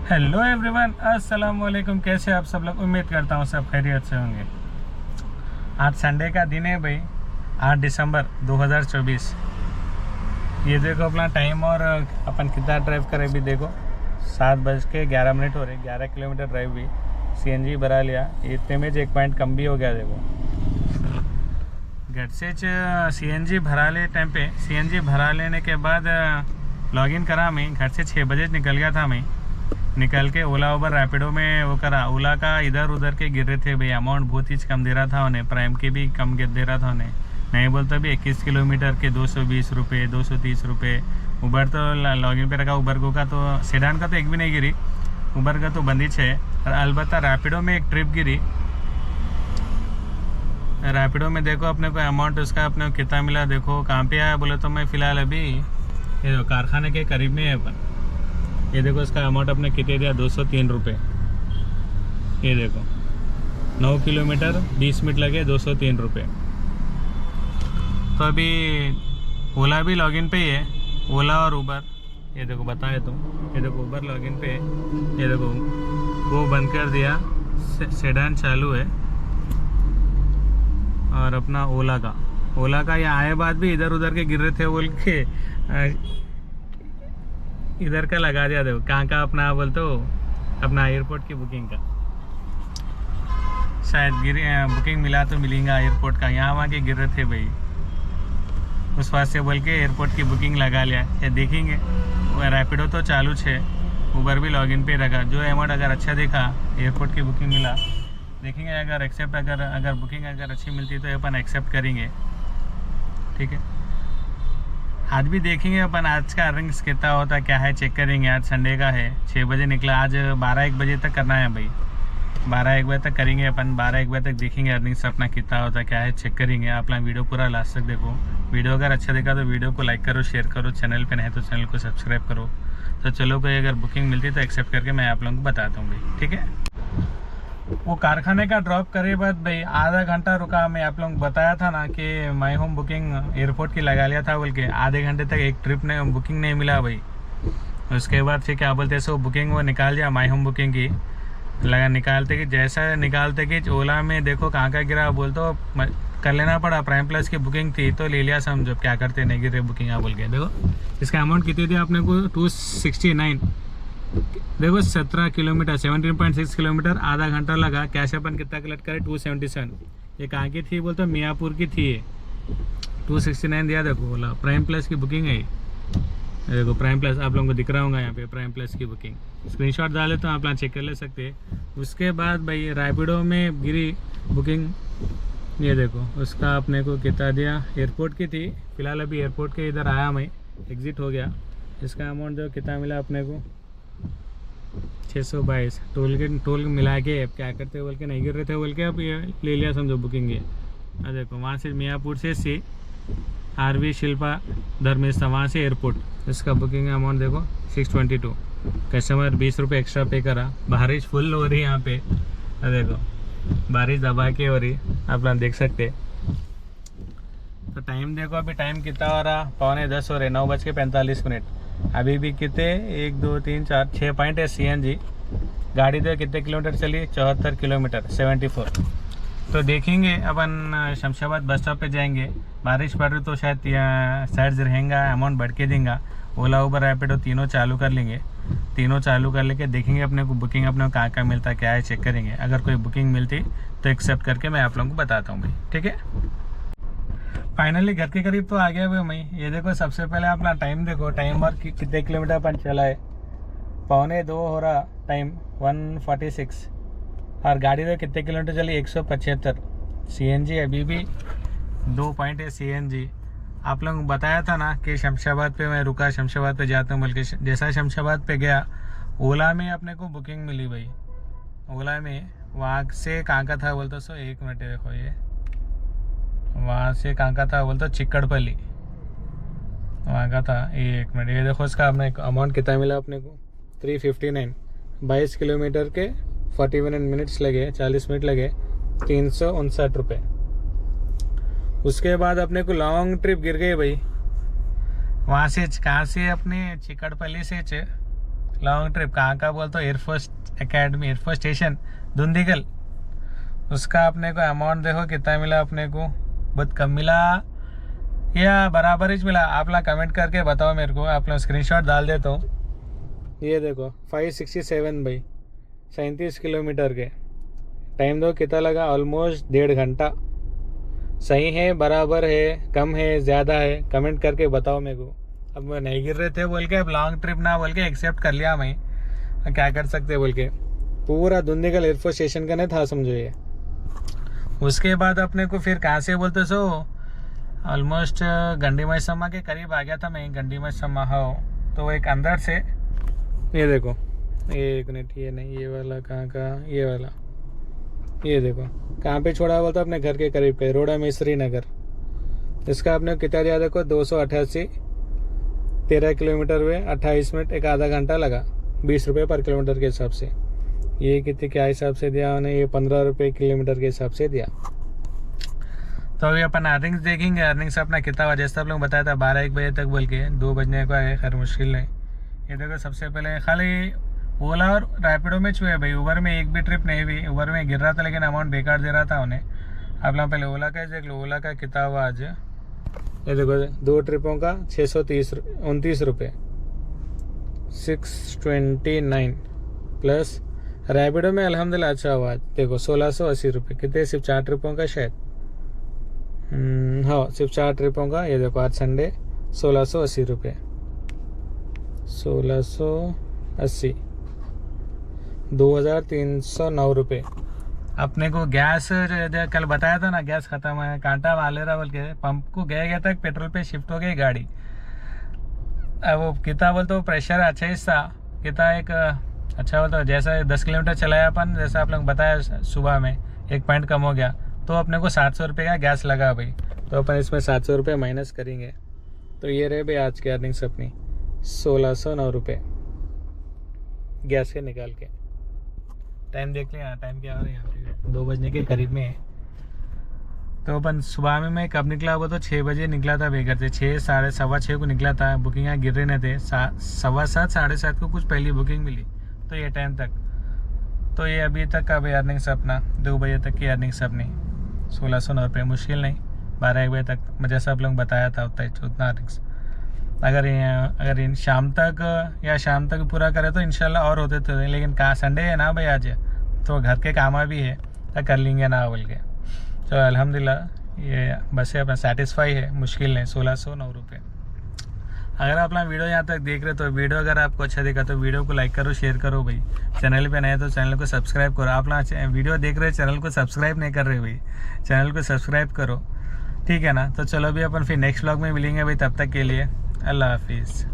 Hello everyone, अस्सलाम वालेकुम। कैसे आप सब लोग? उम्मीद करता हूँ सब खैरियत से होंगे। आज संडे का दिन है भाई, 8 दिसंबर 2024। ये देखो अपना टाइम और अपन कितना ड्राइव करें भी देखो। 7:11 हो रहे, 11 किलोमीटर ड्राइव भी। सीएनजी भरा लिया, इतने में 1 पॉइंट कम भी हो गया। देखो घर से सीएनजी भरा ले टाइम पे, सीएनजी भरा लेने के बाद लॉगिन करा। मैं घर से 6 बजे निकल गया था। मैं निकल के ओला उबर रैपिडो में वो करा। ओला का इधर उधर के गिर रहे थे भाई, अमाउंट बहुत ही कम दे रहा था उन्हें, प्राइम के भी कम दे रहा था उन्हें। नहीं बोलता भी 21 किलोमीटर के 220 रुपये, 230 रुपये। उबर तो लॉगिन पे रखा। उबर को का तो सेडान का तो एक भी नहीं गिरी, उबर का तो बंदिश है। और अलबत्ता रैपिडो में एक ट्रिप गिरी। रैपिडो में देखो अपने को अमाउंट उसका अपने को कितना मिला। देखो कहाँ पे आया बोले तो मैं फ़िलहाल अभी ये कारखाने के करीब में है अपन। ये देखो इसका अमाउंट अपने कितने दिया, 203 रुपये। ये देखो 9 किलोमीटर 20 मिनट लगे, 203 रुपये। तो अभी ओला भी लॉगिन पे ही है, ओला और उबर। ये देखो बताए तुम, ये देखो उबर लॉगिन पे है। ये देखो वो बंद कर दिया, सेडान चालू है। और अपना ओला का ये आए बाद भी इधर उधर के गिर रहे थे बोल के इधर का लगा दिया। देखो कहाँ का अपना बोलते हो, अपना एयरपोर्ट की बुकिंग का शायद बुकिंग मिला तो मिलेगा एयरपोर्ट का। यहाँ वहाँ के गिर रहे थे भाई, उस वास्ते बोल के एयरपोर्ट की बुकिंग लगा लिया। ये देखेंगे रैपिडो तो चालू है, उबर भी लॉगिन पे रखा। जो अमाउंट अगर अच्छा देखा, एयरपोर्ट की बुकिंग मिला, देखेंगे अगर एक्सेप्ट अगर बुकिंग अगर अच्छी मिलती तो अपन एक्सेप्ट करेंगे। ठीक है, आज भी देखेंगे अपन आज का अर्निंग्स कितना होता क्या है, चेक करेंगे। आज संडे का है, 6 बजे निकला। आज 12-1 बजे तक करना है भाई, 12-1 बजे तक करेंगे अपन। 12-1 बजे तक देखेंगे अर्निंग्स अपना कितना होता क्या है, चेक करेंगे। आप लोग वीडियो पूरा लास्ट तक देखो। वीडियो अगर अच्छा देखा तो वीडियो को लाइक करो, शेयर करो। चैनल पे नहीं तो चैनल को सब्सक्राइब करो। तो चलो कोई अगर बुकिंग मिलती तो एक्सेप्ट करके मैं आप लोगों को बताता हूँ भाई। ठीक है, वो कारखाने का ड्रॉप करे बाद भाई आधा घंटा रुका। मैं आप लोगों को बताया था ना कि माई होम बुकिंग एयरपोर्ट की लगा लिया था बोल के। आधे घंटे तक एक ट्रिप ने बुकिंग नहीं मिला भाई। उसके बाद फिर क्या बोलते सो बुकिंग वो निकाल दिया, माई होम बुकिंग की लगा। निकालते कि जैसा निकालते कि ओला में देखो कहाँ का गिरा बोल तो कर लेना पड़ा। प्राइम प्लस की बुकिंग थी तो ले लिया समझो, क्या करते नहीं गिरे बुकिंग बोल के। देखो इसका अमाउंट कितनी थी अपने को, 269। देखो 17 किलोमीटर 17.6 किलोमीटर, आधा घंटा लगा। कैश अपन कितना कलेक्ट करे, 277। ये कहाँ की थी बोलते, मियाँपुर की थी। ये 269 दिया। देखो बोला प्राइम प्लस की बुकिंग है। देखो प्राइम प्लस आप लोगों को दिख रहा होगा यहाँ पे, प्राइम प्लस की बुकिंग। स्क्रीनशॉट डाले तो आप लोग चेक कर ले सकते हैं। उसके बाद भाई रैपिडो में गिरी बुकिंग। ये देखो उसका अपने को कितना दिया, एयरपोर्ट की थी। फिलहाल अभी एयरपोर्ट के इधर आया मैं, एग्ज़िट हो गया। इसका अमाउंट जो कितना मिला अपने को, 622। टोल मिला के अब क्या करते बोल के नहीं गिर रहे थे बोल के अब ये ले लिया समझो बुकिंग। ये देखो वहाँ से मियाँपुर से आरवी शिल्पा धर्मेस्था, वहाँ से एयरपोर्ट। इसका बुकिंग अमाउंट देखो 622। कस्टमर 20 रुपये एक्स्ट्रा पे करा। बारिश फुल हो रही है यहाँ पे, देखो बारिश दबा के हो रही, आप लोग देख सकते। तो टाइम देखो अभी टाइम कितना हो रहा, 9:45 हो रहे, 9:45। अभी भी कितने 1 2 3 4 6 पॉइंट है सीएनजी। गाड़ी तो कितने किलोमीटर चली, 74 किलोमीटर 74। तो देखेंगे अपन शमशाबाद बस स्टॉप पे जाएंगे। बारिश पड़ रही तो शायद साइड रहेगा, अमाउंट बढ़ के देंगे। ओला उबर रैपिडो तीनों चालू कर लेंगे। तीनों चालू कर लेके देखेंगे अपने को बुकिंग अपने को कहाँ कहाँ मिलता क्या है, चेक करेंगे। अगर कोई बुकिंग मिलती तो एक्सेप्ट करके मैं आप लोगों को बताता हूँ भाई। ठीक है, फाइनली घर के करीब तो आ गया भाई मैं। ये देखो सबसे पहले अपना टाइम देखो, टाइम और कितने किलोमीटर अपन चला है। 1:45 हो रहा टाइम, 1:46। और गाड़ी तो कितने किलोमीटर चली, 175। सीएनजी अभी भी 2 पॉइंट है सीएनजी। आप लोगों को बताया था ना कि शमशाबाद पे मैं रुका, शमशाबाद पे जाता हूँ बोल के। जैसा शमशाबाद पे गया, ओला में अपने को बुकिंग मिली भाई। ओला में वहाँ से कहाँ का था बोलते सो, 1 मिनट देखो, ये वहाँ से कहाँ का था बोलते चिक्कड़पल्ली, वहाँ का था। 1 मिनट, ये देखो इसका अपने अमाउंट कितना मिला अपने को, 359। 22 किलोमीटर के 41 मिनट्स लगे, 40 मिनट लगे, 359 रुपये। उसके बाद अपने को लॉन्ग ट्रिप गिर गई भाई। वहाँ से कहाँ से अपने चिक्कड़पल्ली से लॉन्ग ट्रिप कहाँ का बोल तो air force academy, air force station Dundigal. उसका अपने को अमाउंट देखो कितना मिला अपने को, बहुत कम मिला या बराबर ही मिला। आप लोग कमेंट करके बताओ मेरे को, आप लोग स्क्रीनशॉट डाल देता हूँ। ये देखो 567 भाई, 37 किलोमीटर के। टाइम दो कितना लगा, ऑलमोस्ट 1.5 घंटा। सही है, बराबर है, कम है, ज़्यादा है, कमेंट करके बताओ मेरे को। अब मैं नहीं गिर रहे थे बोल के, अब लॉन्ग ट्रिप ना बोल के एक्सेप्ट कर लिया मैं, क्या कर सकते बोल के। पूरा दुंदीगल एयरफोर्स स्टेशन का नहीं था समझो ये। उसके बाद अपने को फिर कहाँ से बोलते सो, ऑलमोस्ट गंडी मैसम्मा के करीब आ गया था मैं, गंडी मैसम्मा। हाँ, तो एक अंदर से ये देखो, एक मिनट, ये नहीं, ये वाला कहाँ का, ये वाला, ये देखो कहाँ पे छोड़ा हुआ था, अपने घर के करीब पे, रोड़ा में श्रीनगर। इसका आपने कितना दिया देखो, 288, 13 किलोमीटर हुए, 28 मिनट, एक आधा घंटा लगा, 20 रुपये पर किलोमीटर के हिसाब से। ये कितने क्या हिसाब से दिया उन्हें, ये 15 रुपये किलोमीटर के हिसाब से दिया। तो अभी अपन अर्निंग्स देखेंगे, अर्निंग्स अपना कितना बजे सब लोग बताया था 12-1 बजे तक बोल के, 2 बजने को है, खैर मुश्किल नहीं। ये देखो सबसे पहले खाली ओला और रैपिडो में छुए भाई, उबर में एक भी ट्रिप नहीं हुई। उबर में गिर रहा था लेकिन अमाउंट बेकार दे रहा था उन्हें। आप लोग पहले ओला का देख लो, ओला का कितना हुआ आज। ये देखो 2 ट्रिपों का 629 रुपये, 629 प्लस रैपिडो में अल्हम्दुलिल्लाह अच्छा हुआ आज। देखो 1680 रुपये, कितने, सिर्फ 4 ट्रिपों का शायद। हाँ, सिर्फ 4 ट्रिपों का। ये देखो आज संडे 1680 रुपये, 1680, 2309 रुपये। अपने को गैस कल बताया था ना, गैस ख़त्म है, कांटा मार ले रहा बोल के, पंप को गए तक पेट्रोल पे शिफ्ट हो गई गाड़ी। अब वो कितना बोलते वो प्रेशर अच्छा हिस्सा कितना, एक अच्छा बोलता जैसा 10 किलोमीटर चलाया अपन, जैसा आप लोग बताया सुबह में 1 पॉइंट कम हो गया, तो अपने को 700 रुपये का गैस लगा भाई। तो अपन इसमें 700 रुपये माइनस करेंगे, तो ये रहे भाई आज की अर्निंग्स अपनी 1609 रुपये गैस के निकाल के। टाइम देख लें, यहाँ टाइम क्या हो रहा है, यहाँ पे 2 बजने के करीब में है। तो अपन सुबह में मैं कब निकला, वो तो 6 बजे निकला था बेघर से, 6 साढ़े 6:15 को निकला था। बुकिंग यहाँ गिर रहे नहीं थे, 7:15 साढ़े 7 को कुछ पहली बुकिंग मिली, तो ये टाइम तक। तो ये अभी तक का भाई अर्निंग्स अपना 2 बजे तक की अर्निंग्स अपनी 1609 रुपये, मुश्किल नहीं। 12-1 बजे तक जैसा आप लोग बताया था उतना अर्निंग्स। अगर इन शाम तक पूरा करे तो इंशाल्लाह और होते तो, लेकिन कहाँ संडे है ना भाई आज, तो घर के काम भी है तो कर लेंगे ना बोल के। तो अल्हम्दुलिल्लाह ये बस अपना सेटिस्फाई है, मुश्किल नहीं। 1609 रुपये। अगर आप लोग वीडियो यहाँ तक देख रहे तो वीडियो अगर आपको अच्छा दिखा तो वीडियो को लाइक करो, शेयर करो भाई। चैनल पे नए तो चैनल को सब्सक्राइब करो। आप लोग वीडियो देख रहे चैनल को सब्सक्राइब नहीं कर रहे भाई, चैनल को सब्सक्राइब करो, ठीक है ना। तो चलो अभी अपन फिर नेक्स्ट व्लॉग में मिलेंगे भाई, तब तक के लिए अल्लाह हाफिज़।